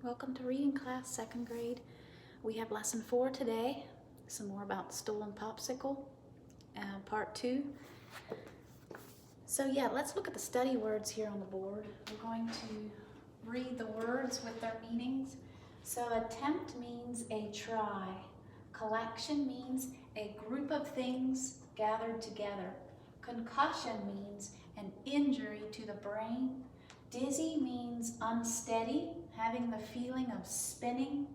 Welcome to reading class, second grade. We have lesson 4 today, some more about stolen popsicle, part 2. So yeah, let's look at the study words here on the board. We're going to read the words with their meanings. So attempt means a try. Collection means a group of things gathered together. Concussion means an injury to the brain. Dizzy means unsteady, having the feeling of spinning.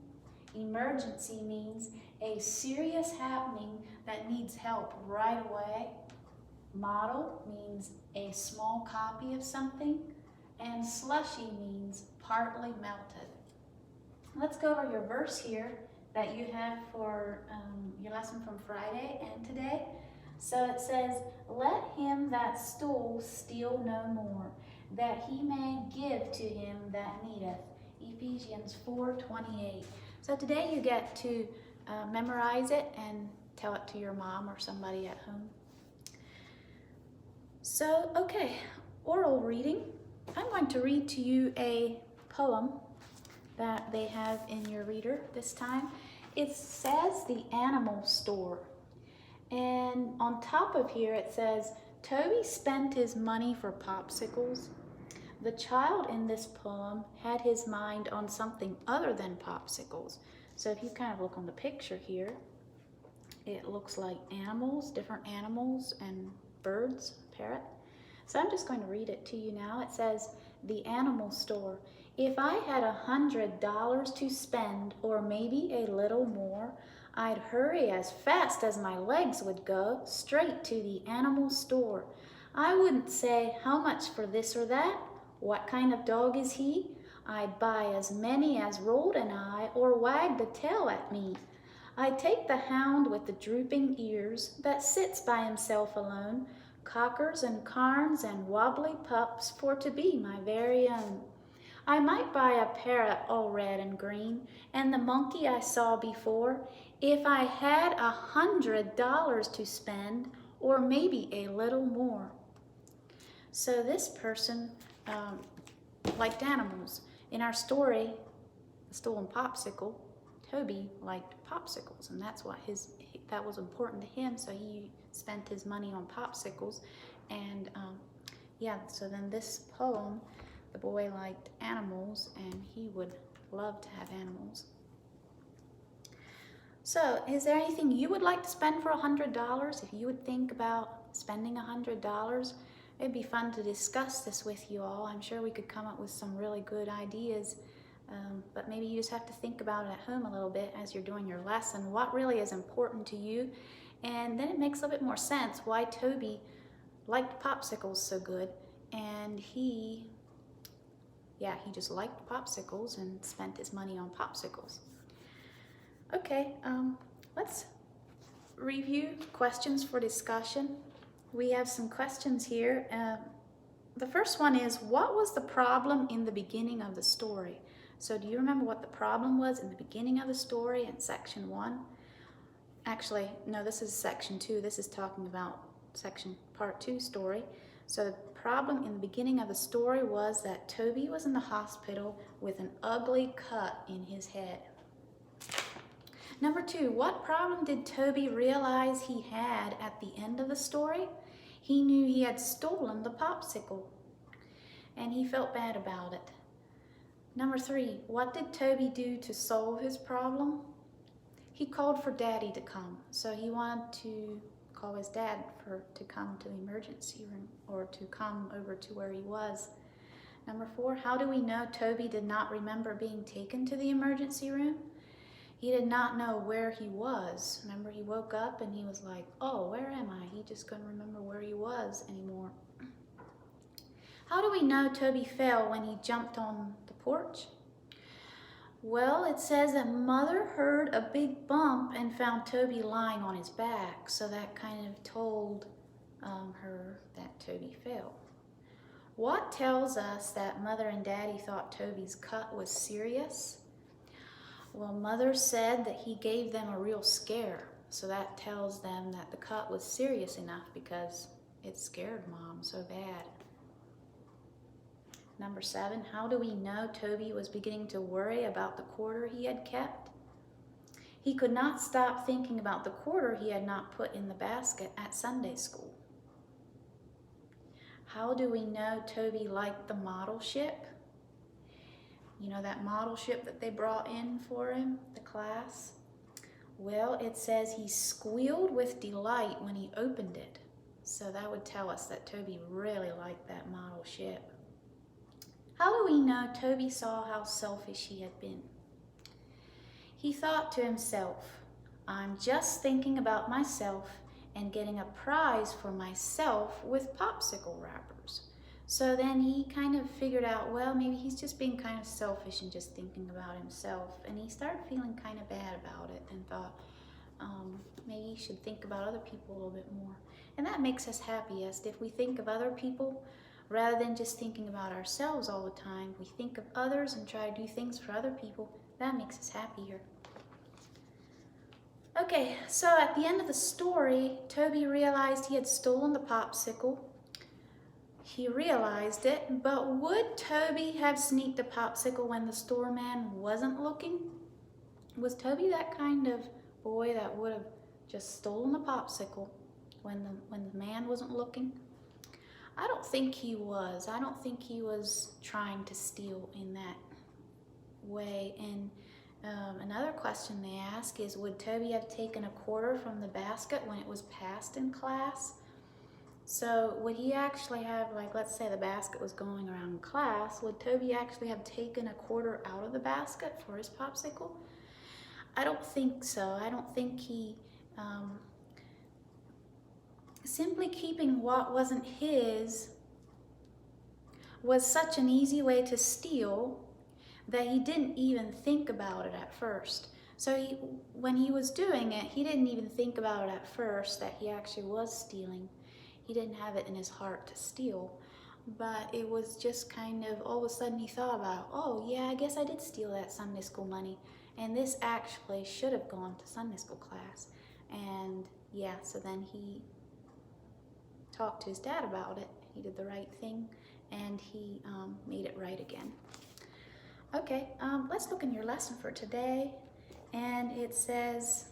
Emergency means a serious happening that needs help right away. Model means a small copy of something. And slushy means partly melted. Let's go over your verse here that you have for your lesson from Friday and today. So it says, let him that stole steal no more, that he may give to him that needeth. Ephesians 4:28. So today you get to memorize it and tell it to your mom or somebody at home. So, okay, oral reading. I'm going to read to you a poem that they have in your reader this time. It says The Animal Store. And on top of here it says, Toby spent his money for popsicles. The child in this poem had his mind on something other than popsicles. So if you kind of look on the picture here, it looks like animals, different animals and birds, parrot. So I'm just going to read it to you now. It says, The Animal Store. If I had $100 to spend, or maybe a little more, I'd hurry as fast as my legs would go straight to the animal store. I wouldn't say how much for this or that. What kind of dog is he? I'd buy as many as rolled an eye or wagged a tail at me. I'd take the hound with the drooping ears that sits by himself alone, cockers and carns and wobbly pups for to be my very own. I might buy a parrot all red and green, and the monkey I saw before, if I had $100 to spend, or maybe a little more. So this person liked animals. In our story, The Stolen Popsicle, Toby liked popsicles, and that's what that was important to him, so he spent his money on popsicles. And yeah, so then this poem, the boy liked animals, and he would love to have animals. So, is there anything you would like to spend for $100? If you would think about spending $100, it'd be fun to discuss this with you all. I'm sure we could come up with some really good ideas, but maybe you just have to think about it at home a little bit as you're doing your lesson. What really is important to you? And then it makes a little bit more sense why Toby liked popsicles so good, and he just liked popsicles and spent his money on popsicles. Okay, let's review questions for discussion. We have some questions here. The first one is, what was the problem in the beginning of the story? So do you remember what the problem was in the beginning of the story in section 1? Actually, no, this is section 2. This is talking about part 2 story. So the problem in the beginning of the story was that Toby was in the hospital with an ugly cut in his head. Number 2, what problem did Toby realize he had at the end of the story? He knew he had stolen the popsicle, and he felt bad about it. Number 3, what did Toby do to solve his problem? He called for Daddy to come, so he wanted to call his dad to come to the emergency room, or to come over to where he was. Number 4, how do we know Toby did not remember being taken to the emergency room? He did not know where he was. Remember, he woke up and he was like, oh, where am I? He just couldn't remember where he was anymore. How do we know Toby fell when he jumped on the porch? Well, it says that Mother heard a big bump and found Toby lying on his back, so that kind of told her that Toby fell. What tells us that Mother and Daddy thought Toby's cut was serious? Well, Mother said that he gave them a real scare, so that tells them that the cut was serious enough because it scared Mom so bad. Number 7, how do we know Toby was beginning to worry about the quarter he had kept? He could not stop thinking about the quarter he had not put in the basket at Sunday school. How do we know Toby liked the model ship? You know, that model ship that they brought in for him, the class? Well, it says he squealed with delight when he opened it. So that would tell us that Toby really liked that model ship. How do we know Toby saw how selfish he had been? He thought to himself, I'm just thinking about myself and getting a prize for myself with popsicle wrappers. So then he kind of figured out, well, maybe he's just being kind of selfish and just thinking about himself. And he started feeling kind of bad about it and thought, maybe he should think about other people a little bit more. And that makes us happiest. If we think of other people, rather than just thinking about ourselves all the time, we think of others and try to do things for other people. That makes us happier. Okay, so at the end of the story, Toby realized he had stolen the popsicle. He realized it, but would Toby have sneaked a popsicle when the store man wasn't looking? Was Toby that kind of boy that would have just stolen the popsicle when the man wasn't looking? I don't think he was. I don't think he was trying to steal in that way. And another question they ask is, would Toby have taken a quarter from the basket when it was passed in class? So would he actually have, like, let's say the basket was going around class, would Toby actually have taken a quarter out of the basket for his popsicle? I don't think so. I don't think he, simply keeping what wasn't his was such an easy way to steal that he didn't even think about it at first. So when he was doing it, he didn't even think about it at first that he actually was stealing. He didn't have it in his heart to steal, but it was just kind of all of a sudden he thought about, oh yeah, I guess I did steal that Sunday school money, and this actually should have gone to Sunday school class. And yeah, so then he talked to his dad about it. He did the right thing, and he made it right again. Okay, let's look in your lesson for today, and it says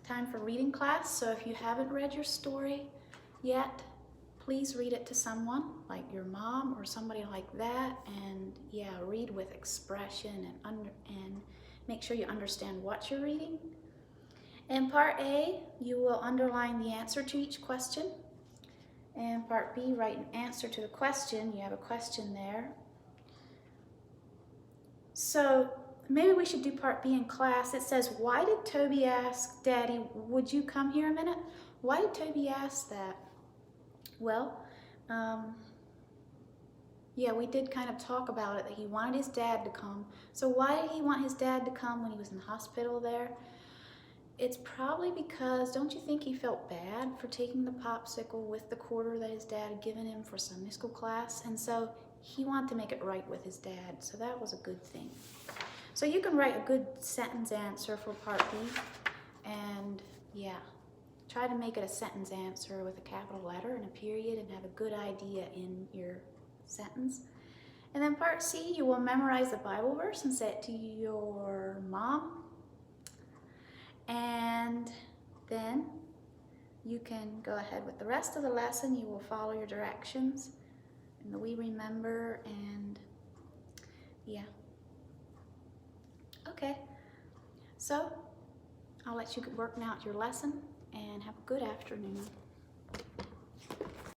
time for reading class. So if you haven't read your story yet, please read it to someone like your mom or somebody like that, and yeah, read with expression and make sure you understand what you're reading. In part A, you will underline the answer to each question. And part B, write an answer to the question. You have a question there. So maybe we should do part B in class. It says, why did Toby ask Daddy, would you come here a minute? Why did Toby ask that? Well, yeah, we did kind of talk about it, that he wanted his dad to come. So why did he want his dad to come when he was in the hospital there? It's probably because, don't you think he felt bad for taking the popsicle with the quarter that his dad had given him for Sunday school class? And so he wanted to make it right with his dad. So that was a good thing. So you can write a good sentence answer for part B. And yeah, try to make it a sentence answer with a capital letter and a period and have a good idea in your sentence. And then part C, you will memorize the Bible verse and say it to your mom. And then you can go ahead with the rest of the lesson. You will follow your directions in the We Remember, and yeah. Okay, so I'll let you work out your lesson and have a good afternoon.